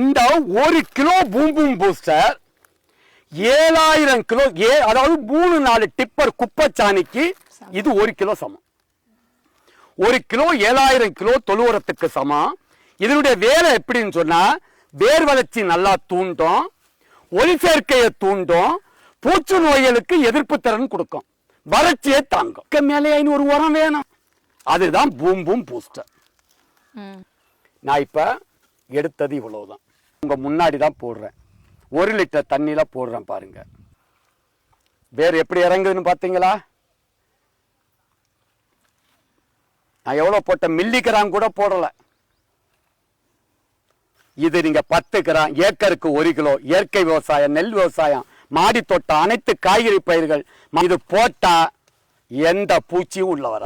இந்த 1 kilo boom boom booster 7000 kilo, அதாவது 3-4 tipper குப்பைச்சாணிக்கு இது 1 கிலோ சமம். 1 கிலோ 7000 கிலோ தொழு உரத்துக்கு சமம். இதனுடைய வேலை எப்படின்னு சொன்னா, வேர் வளர்ச்சி நல்லா தூண்டும், ஒளி சேர்க்கையை தூண்டும், பூச்சி நோய்களுக்கு எதிர்ப்பு திறன் கொடுக்கும், வறட்சியை தாங்கும். மேலே ஒரு உரம் வேணும், அதுதான் பூம் பூம் பூஸ்டர். நான் இப்ப எடுத்தது இவ்வளவுதான். உங்க முன்னாடி தான் போடுறேன். 1 லிட்டர் தண்ணியில போடுறேன் பாருங்க. வேர் எப்படி இறங்குதுன்னு பாத்தீங்களா? நான் எவ்வளவு போட்ட மில்லி கிராம் கூட போடல. இது நீங்க 10 கிராம், ஏக்கருக்கு 1 கிலோ. இயற்கை விவசாயம், நெல் விவசாயம், மாடி தோட்டம், அனைத்து காய்கறி பயிர்கள் இது போட்டா எந்த பூச்சியும் உள்ள வர